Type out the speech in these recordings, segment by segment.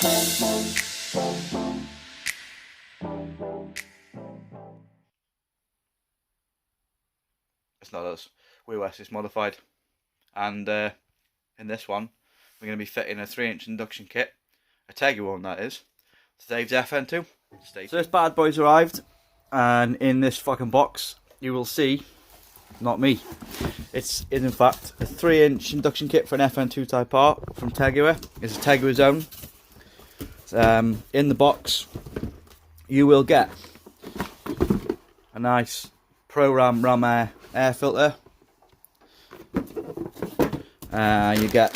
It's not us, we're Westest Modified, and in this one we're going to be fitting a 3-inch induction kit, a Tegiwa one that is, to Dave's FN2. So this bad boy's arrived, and in this fucking box you will see, not me, it's in fact a 3-inch induction kit for an FN2 type part from Tegiwa. It's a Tegiwa zone. In the box you will get a nice Pro-Ram Ram air filter. You get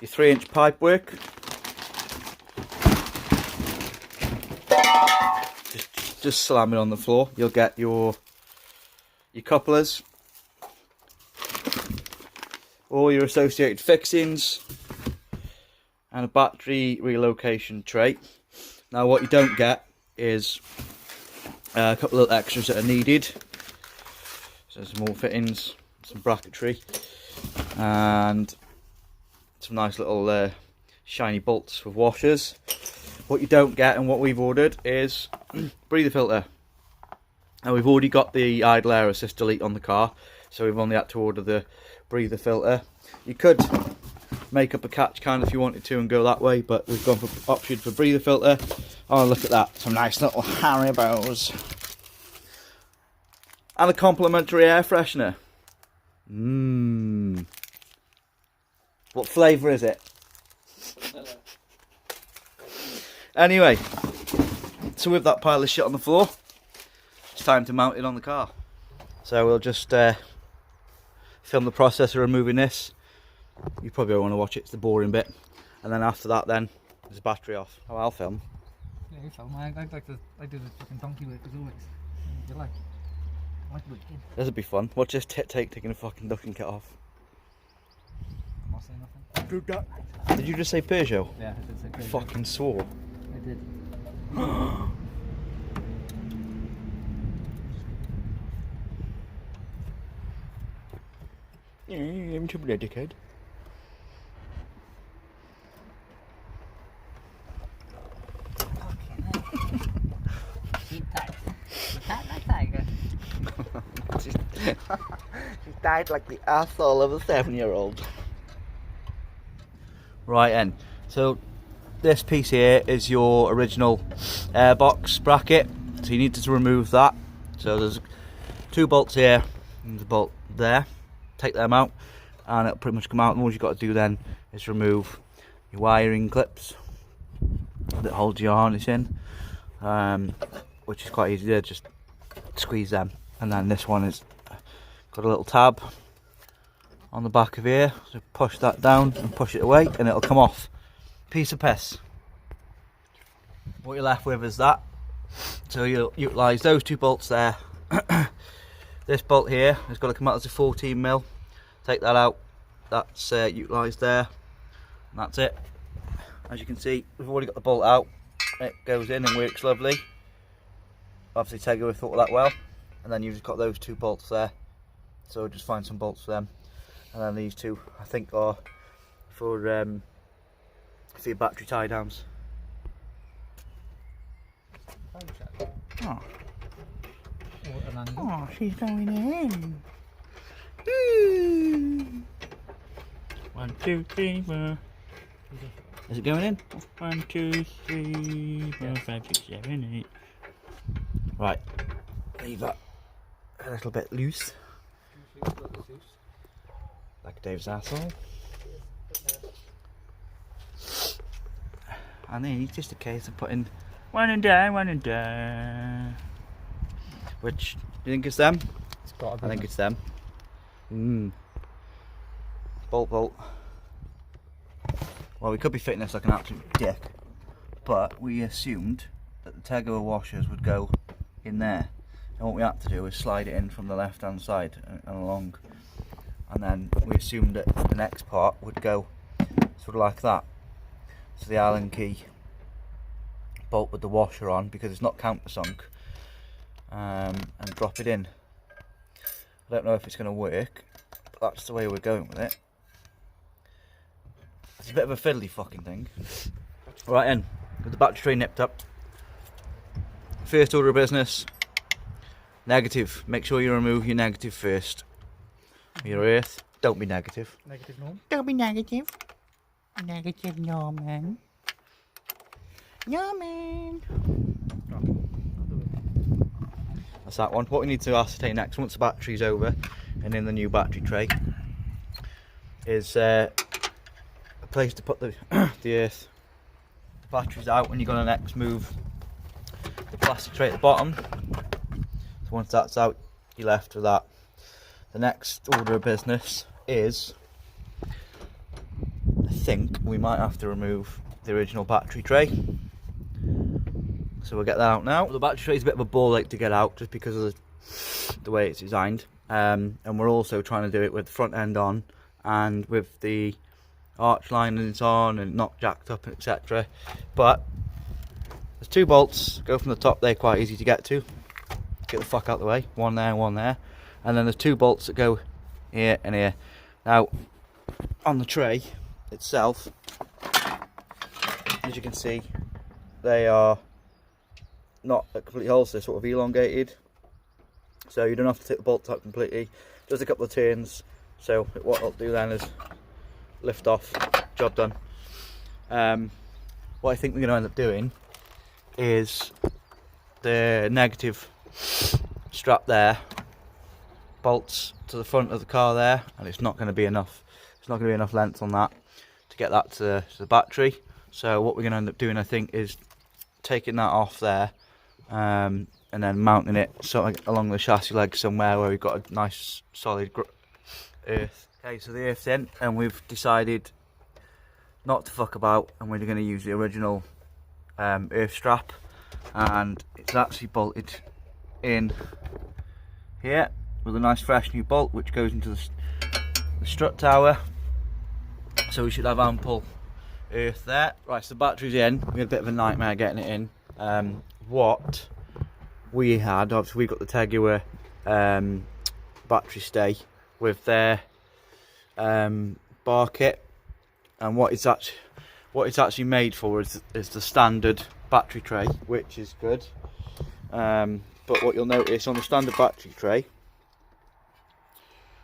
your 3-inch pipe work. Just slam it on the floor. You'll get your couplers, all your associated fixings, and a battery relocation tray. Now what you don't get is a couple of extras that are needed. So some more fittings, some bracketry, and some nice little shiny bolts with washers. What you don't get, and what we've ordered, is breather filter. Now we've already got the idle air assist delete on the car, so we've only had to order the breather filter. You could make up a catch can if you wanted to and go that way, but we've gone for option for breather filter. Oh, look at that, some nice little Haribos. And a complimentary air freshener. What flavour is it? Anyway, so with that pile of shit on the floor, it's time to mount it on the car. So we'll just film the process of removing this. You probably won't want to watch it, it's the boring bit. And then after that then, there's the battery off. Oh, I'll film. Yeah, you film. I do the fucking donkey work as always. You like looking. This would be fun. Watch this taking a fucking ducking kit off. I'm not saying nothing. Did you just say Peugeot? Yeah, I did say Peugeot. Fucking swore. I did. Yeah, I'm too bad, dickhead. She's tight. She's tight like tiger. She died like the asshole of a 7-year-old. Right then, so this piece here is your original airbox bracket, so you need to remove that. So there's 2 bolts here and a bolt there. Take them out and it'll pretty much come out, and all you've got to do then is remove your wiring clips that hold your harness in, which is quite easy to just squeeze them. And then this one is got a little tab on the back of here, so push that down and push it away and it'll come off. Piece of piss. What you're left with is that. So you'll utilise those 2 bolts there. This bolt here has got to come out as a 14mm. Take that out. That's utilised there. And that's it. As you can see, we've already got the bolt out. It goes in and works lovely. Obviously Tegiwa thought of that well. And then you've just got those 2 bolts there. So just find some bolts for them. And then these 2, I think, are for your battery tie downs. Oh. Oh, she's going in. 1, 2, 3, 4. Is it going in? 1, 2, 3, 4, 5, 6, 7, 8. Right. Leave that a little bit loose. Like Dave's asshole. And then it's just a case of putting one and down. Which, do you think it's them? It's got to be. I think it's them. Bolt. Well, we could be fitting this like an absolute dick, but we assumed that the Tegiwa washers would go in there. And what we had to do is slide it in from the left hand side and along. And then we assumed that the next part would go sort of like that. So the Allen key bolt with the washer on, because it's not countersunk, and drop it in. I don't know if it's going to work, but that's the way we're going with it. a bit of a fiddly fucking thing. Right then, with the battery tray nipped up. First order of business, negative. Make sure you remove your negative first. Your earth, don't be negative. Negative norm. Don't be negative. Negative, no man. No man. That's that one. What we need to ascertain next, once the battery's over and in the new battery tray, is a place to put the the earth. The battery's out, and you're going to next move the plastic tray at the bottom. So once that's out, you're left with that. The next order of business is, I think we might have to remove the original battery tray. So we'll get that out now. The battery tray is a bit of a ball ache to get out just because of the way it's designed. And we're also trying to do it with the front end on and with the arch linings on and not jacked up, etc. But there's 2 bolts, go from the top, they're quite easy to get to. Get the fuck out the way, one there, one there. And then there's 2 bolts that go here and here. Now, on the tray itself, as you can see, they are not a complete hole, so they're sort of elongated. So you don't have to take the bolts out completely, just a couple of turns. So what I'll do then is lift off, job done. What I think we're going to end up doing is the negative strap there bolts to the front of the car there, and it's not going to be enough. It's not going to be enough length on that to get that to the battery. So what we're going to end up doing, I think, is taking that off there, and then mounting it sort of along the chassis leg somewhere where we've got a nice solid earth. Okay, so the earth's in, and we've decided not to fuck about, and we're going to use the original earth strap, and it's actually bolted in here with a nice fresh new bolt which goes into the strut tower, so we should have ample earth there. Right, so the battery's in. We had a bit of a nightmare getting it in. What we had, obviously we got the Tegiwa battery stay with their bar kit, and what it's actually made for is the standard battery tray, which is good. But what you'll notice on the standard battery tray,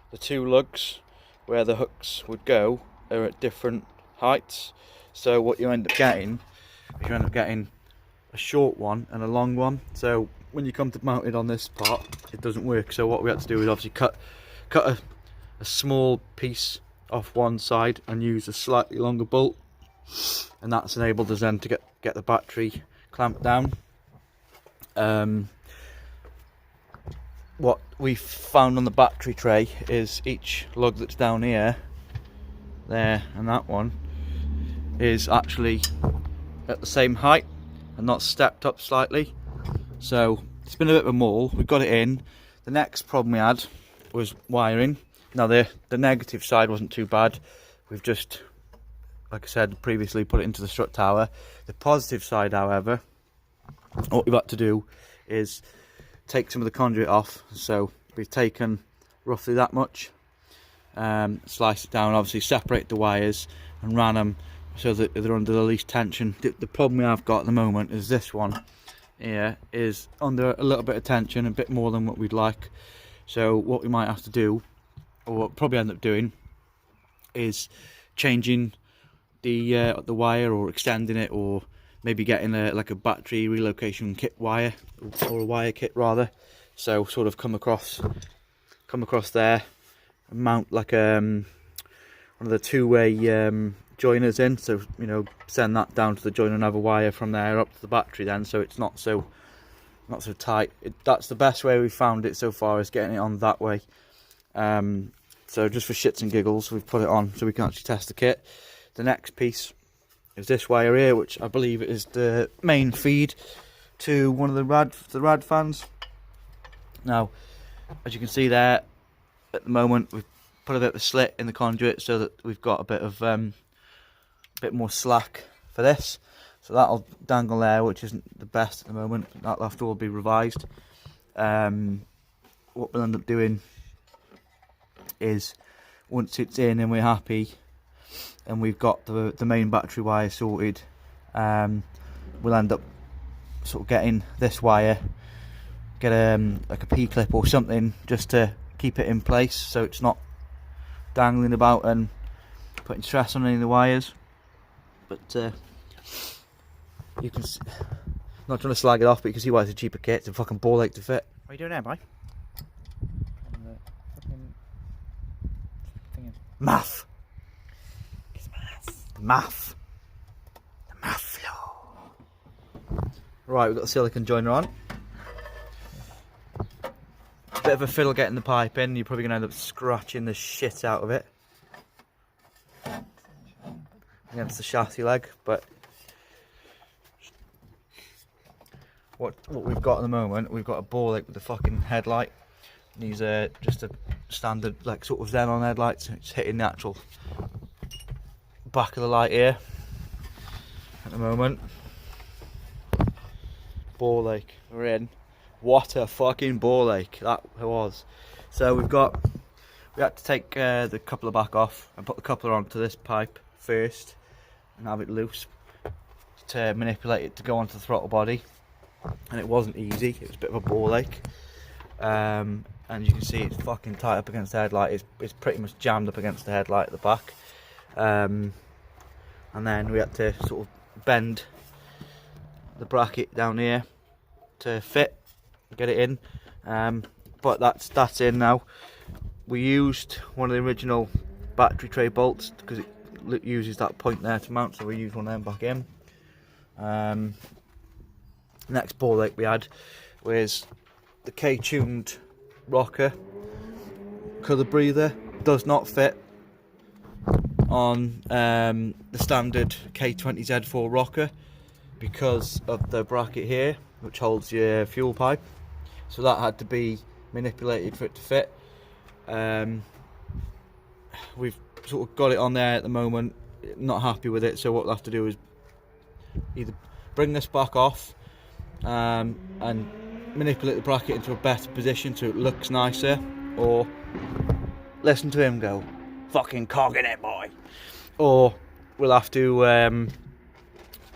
the 2 lugs where the hooks would go are at different heights. So what you end up getting is you end up getting a short one and a long one. So when you come to mount it on this part, it doesn't work. So what we had to do is obviously cut a small piece off one side and use a slightly longer bolt, and that's enabled us then to get the battery clamped down. What we found on the battery tray is each lug that's down here, there and that one, is actually at the same height and not stepped up slightly. So it's been a bit of a maul. We've got it in. The next problem we had was wiring. Now the negative side wasn't too bad. We've just, like I said previously, put it into the strut tower. The positive side, however, what we've had to do is take some of the conduit off. So we've taken roughly that much, sliced it down, obviously separate the wires and ran them so that they're under the least tension. The problem we have got at the moment is this one here is under a little bit of tension, a bit more than what we'd like. So what we might have to do, or what we'll probably end up doing, is changing the wire, or extending it, or maybe getting like a battery relocation kit wire, or a wire kit rather. So sort of come across there and mount like one of the 2-way joiners in, so you know, send that down to the joiner and have a wire from there up to the battery then, so it's not so tight. That's the best way we've found it so far, is getting it on that way. So just for shits and giggles, we've put it on so we can actually test the kit. The next piece is this wire here, which I believe is the main feed to one of the rad fans. Now, as you can see there, at the moment we've put a bit of a slit in the conduit so that we've got a bit more slack for this. So that'll dangle there, which isn't the best at the moment. That'll have to all be revised. What we'll end up doing is, once it's in and we're happy, and we've got the main battery wire sorted, we'll end up sort of getting this wire, get like a P-clip or something just to keep it in place so it's not dangling about and putting stress on any of the wires. But you can see, not trying to slag it off, but you can see why it's a cheaper kit. It's a fucking ball ache to fit. What are you doing there, boy? Math. It's math. The math. The math flow. Right, we've got the silicone joiner on. It's a bit of a fiddle getting the pipe in. You're probably going to end up scratching the shit out of it against the chassis leg, but what we've got at the moment, we've got a ball ache with the fucking headlight. And these are just a standard, like, sort of xenon headlights. It's hitting the actual back of the light here at the moment. Ball ache, we're in. What a fucking ball ache that was. So we had to take the coupler back off and put the coupler onto this pipe first and have it loose to manipulate it to go onto the throttle body, and it wasn't easy. It was a bit of a ball ache, and you can see it's fucking tight up against the headlight. It's pretty much jammed up against the headlight at the back, and then we had to sort of bend the bracket down here to fit, get it in, but that's in now. We used one of the original battery tray bolts because it uses that point there to mount, so we used one of them back in. Next ball ache we had was the K-tuned rocker colour breather. Does not fit on the standard K20Z4 rocker because of the bracket here which holds your fuel pipe, so that had to be manipulated for it to fit. We've sort of got it on there at the moment, not happy with it, so what we'll have to do is either bring this back off and manipulate the bracket into a better position so it looks nicer, or listen to him go, fucking cogging it, boy. Or we'll have to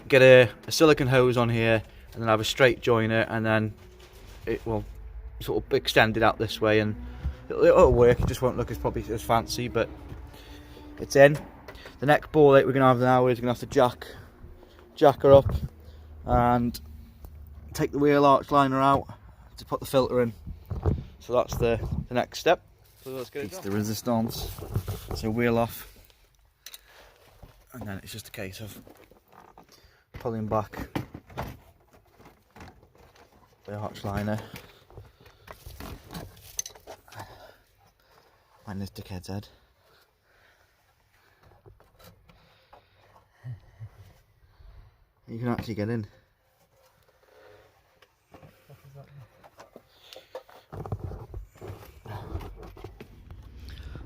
get a silicone hose on here and then have a straight joiner, and then it will sort of extend it out this way, and it'll work. It just won't look as probably as fancy, but it's in. The next ball ache we're going to have now is we're going to have to jack her up and take the wheel arch liner out to put the filter in. So that's the next step. So let's get it the resistance. So wheel off, and then it's just a case of pulling back the arch liner. Mind this dickhead's head. You can actually get in.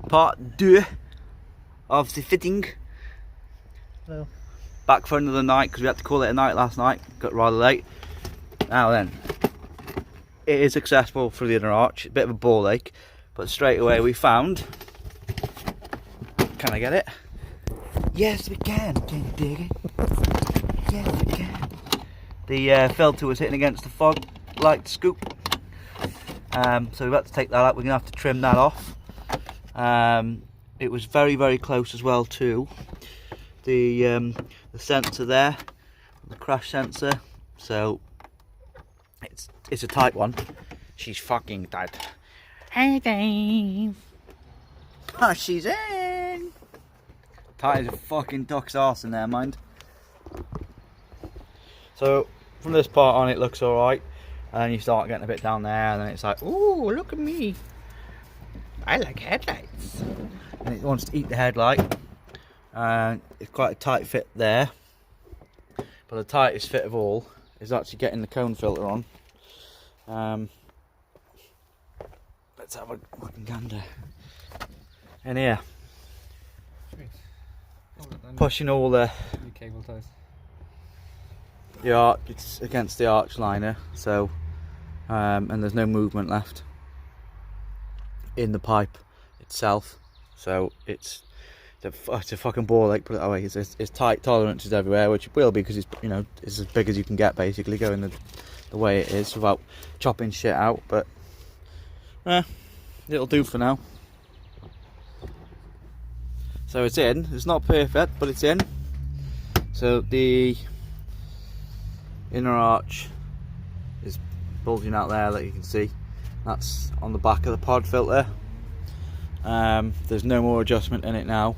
Part 2 of the fitting. Hello. Back for another night because we had to call it a night last night. Got rather late. Now then, it is accessible through the inner arch. A bit of a ball ache, but straight away we found. Can I get it? Yes, we can. Can you dig it? Yes, we can. The filter was hitting against the fog light scoop, so we've had to take that out. We're gonna have to trim that off. It was very close as well to the sensor there, the crash sensor. So it's a tight one. She's fucking tight. Hey Dave. Oh, she's in. Tight as a fucking duck's arse in there, mind. So from this part on it looks alright, and you start getting a bit down there, and then it's like, ooh, look at me, I like headlights. And it wants to eat the headlight, and it's quite a tight fit there, but the tightest fit of all is actually getting the cone filter on. Let's have a fucking gander in here. Pushing all the cable ties. It's against the arch liner, so and there's no movement left in the pipe itself, so it's it's a fucking ball ache, put it that way. It's tight tolerances everywhere, which it will be because it's, you know, it's as big as you can get basically, going the way it is without chopping shit out. But it'll do for now. So it's in. It's not perfect, but it's in. So the inner arch is bulging out there, like you can see. That's on the back of the pod filter. There's no more adjustment in it now.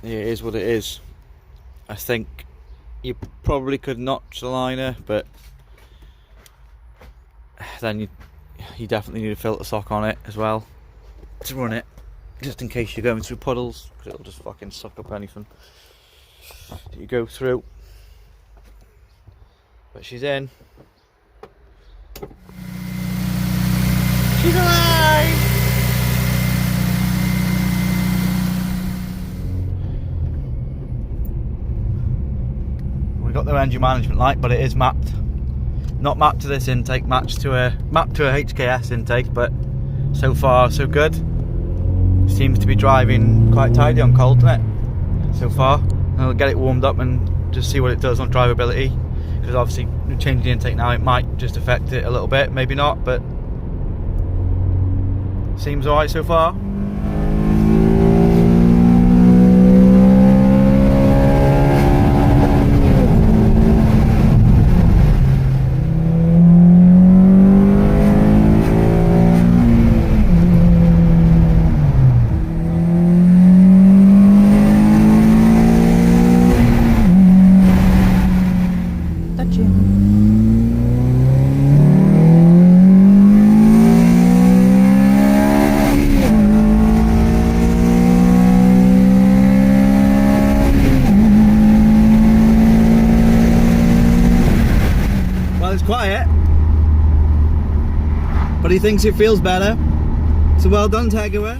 It is what it is. I think you probably could notch the liner, but then you definitely need a filter sock on it as well to run it, just in case you're going through puddles, because it'll just fucking suck up anything that you go through. But she's in. She's alive! We got the engine management light, but it is mapped. Not mapped to this intake, mapped to a HKS intake, but so far so good. Seems to be driving quite tidy on cold, doesn't it? So far. And I'll get it warmed up and just see what it does on drivability. Because obviously changing the intake now, it might just affect it a little bit, maybe not, but seems alright so far. Quiet, but he thinks it feels better, so well done, Tegiwa.